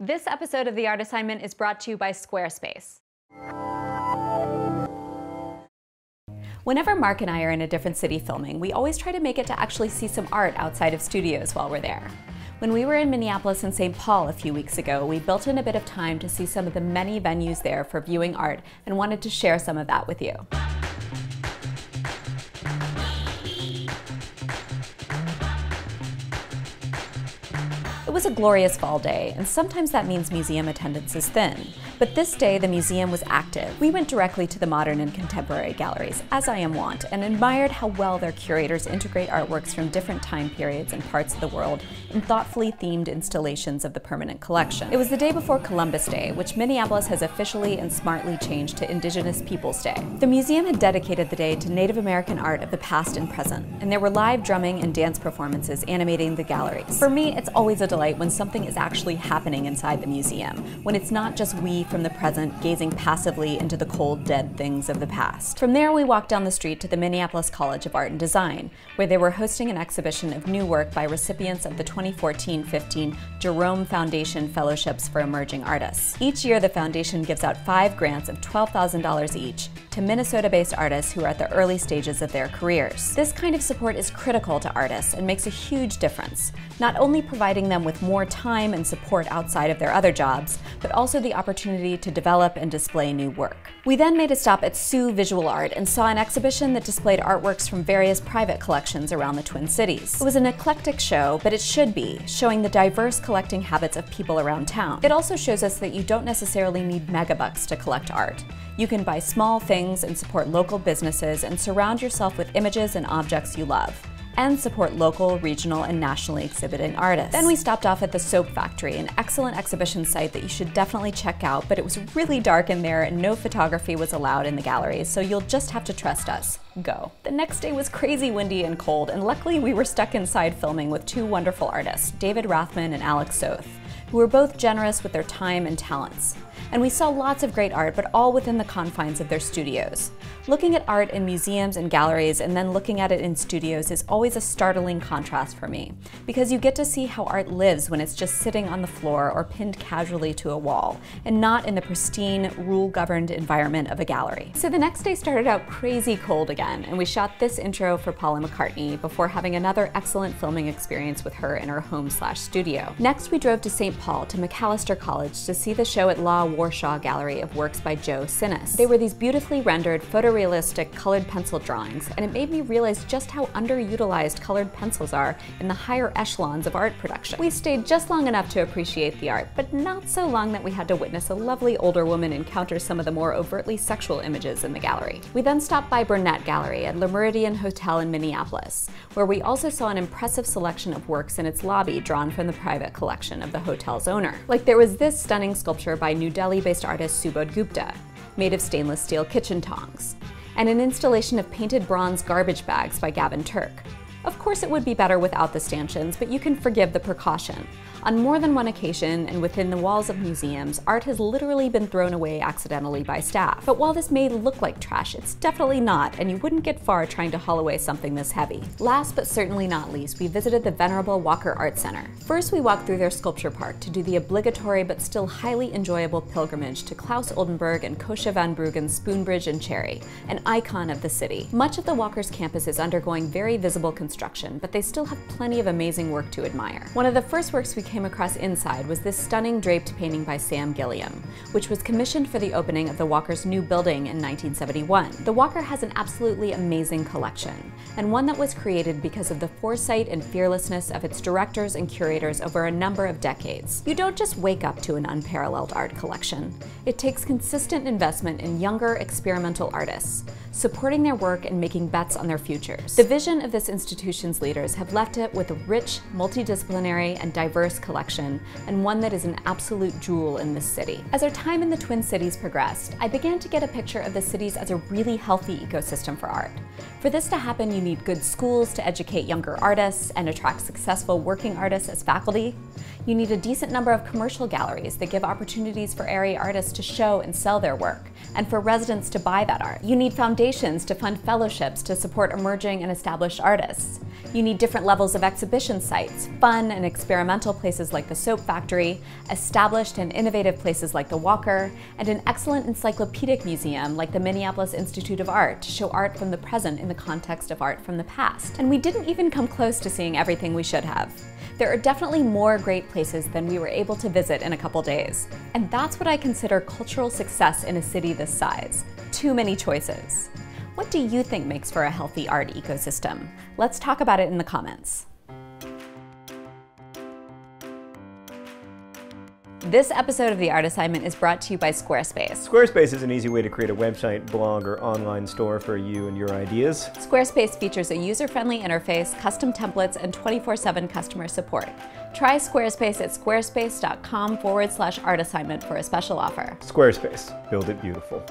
This episode of The Art Assignment is brought to you by Squarespace. Whenever Mark and I are in a different city filming, we always try to make it to actually see some art outside of studios while we're there. When we were in Minneapolis and St. Paul a few weeks ago, we built in a bit of time to see some of the many venues there for viewing art and wanted to share some of that with you. It was a glorious fall day, and sometimes that means museum attendance is thin. But this day, the museum was active. We went directly to the modern and contemporary galleries, as I am wont, and admired how well their curators integrate artworks from different time periods and parts of the world in thoughtfully themed installations of the permanent collection. It was the day before Columbus Day, which Minneapolis has officially and smartly changed to Indigenous Peoples Day. The museum had dedicated the day to Native American art of the past and present, and there were live drumming and dance performances animating the galleries. For me, it's always a delight when something is actually happening inside the museum, when it's not just we from the present gazing passively into the cold, dead things of the past. From there, we walked down the street to the Minneapolis College of Art and Design, where they were hosting an exhibition of new work by recipients of the 2014-15 Jerome Foundation Fellowships for Emerging Artists. Each year, the foundation gives out 5 grants of $12,000 each to Minnesota-based artists who are at the early stages of their careers. This kind of support is critical to artists and makes a huge difference, not only providing them with more time and support outside of their other jobs, but also the opportunity to develop and display new work. We then made a stop at Sioux Visual Art and saw an exhibition that displayed artworks from various private collections around the Twin Cities. It was an eclectic show, but it should be, showing the diverse collecting habits of people around town. It also shows us that you don't necessarily need megabucks to collect art. You can buy small things and support local businesses and surround yourself with images and objects you love, and support local, regional, and nationally exhibiting artists. Then we stopped off at the Soap Factory, an excellent exhibition site that you should definitely check out, but it was really dark in there and no photography was allowed in the galleries, so you'll just have to trust us. Go. The next day was crazy windy and cold, and luckily we were stuck inside filming with 2 wonderful artists, David Rathman and Alex Soth, who were both generous with their time and talents. And we saw lots of great art, but all within the confines of their studios. Looking at art in museums and galleries and then looking at it in studios is always a startling contrast for me, because you get to see how art lives when it's just sitting on the floor or pinned casually to a wall, and not in the pristine, rule-governed environment of a gallery. So the next day started out crazy cold again, and we shot this intro for Paula McCartney before having another excellent filming experience with her in her home/studio. Next, we drove to St. Paul to Macalester College to see the show at Warschaw Gallery of works by Joe Sinis. They were these beautifully rendered, photorealistic colored pencil drawings, and it made me realize just how underutilized colored pencils are in the higher echelons of art production. We stayed just long enough to appreciate the art, but not so long that we had to witness a lovely older woman encounter some of the more overtly sexual images in the gallery. We then stopped by Burnett Gallery at the Meridien Hotel in Minneapolis, where we also saw an impressive selection of works in its lobby drawn from the private collection of the hotel's owner. Like there was this stunning sculpture by New Delhi-based artist Subodh Gupta, made of stainless steel kitchen tongs, and an installation of painted bronze garbage bags by Gavin Turk. Of course it would be better without the stanchions, but you can forgive the precaution. On more than one occasion, and within the walls of museums, art has literally been thrown away accidentally by staff. But while this may look like trash, it's definitely not, and you wouldn't get far trying to haul away something this heavy. Last but certainly not least, we visited the venerable Walker Art Center. First, we walked through their sculpture park to do the obligatory but still highly enjoyable pilgrimage to Claes Oldenburg and Koosje van Bruggen's Spoon Bridge and Cherry, an icon of the city. Much of the Walker's campus is undergoing very visible construction, but they still have plenty of amazing work to admire. One of the first works we came across inside was this stunning draped painting by Sam Gilliam, which was commissioned for the opening of the Walker's new building in 1971. The Walker has an absolutely amazing collection, and one that was created because of the foresight and fearlessness of its directors and curators over a number of decades. You don't just wake up to an unparalleled art collection. It takes consistent investment in younger, experimental artists, supporting their work and making bets on their futures. The vision of this institution's leaders have left it with a rich, multidisciplinary, and diverse collection, and one that is an absolute jewel in this city. As our time in the Twin Cities progressed, I began to get a picture of the cities as a really healthy ecosystem for art. For this to happen, you need good schools to educate younger artists and attract successful working artists as faculty. You need a decent number of commercial galleries that give opportunities for area artists to show and sell their work, and for residents to buy that art. You need foundations foundations to fund fellowships to support emerging and established artists. You need different levels of exhibition sites, fun and experimental places like the Soap Factory, established and innovative places like the Walker, and an excellent encyclopedic museum like the Minneapolis Institute of Art to show art from the present in the context of art from the past. And we didn't even come close to seeing everything we should have. There are definitely more great places than we were able to visit in a couple days. And that's what I consider cultural success in a city this size. Too many choices. What do you think makes for a healthy art ecosystem? Let's talk about it in the comments. This episode of The Art Assignment is brought to you by Squarespace. Squarespace is an easy way to create a website, blog, or online store for you and your ideas. Squarespace features a user-friendly interface, custom templates, and 24/7 customer support. Try Squarespace at squarespace.com/artassignment for a special offer. Squarespace. Build it beautiful.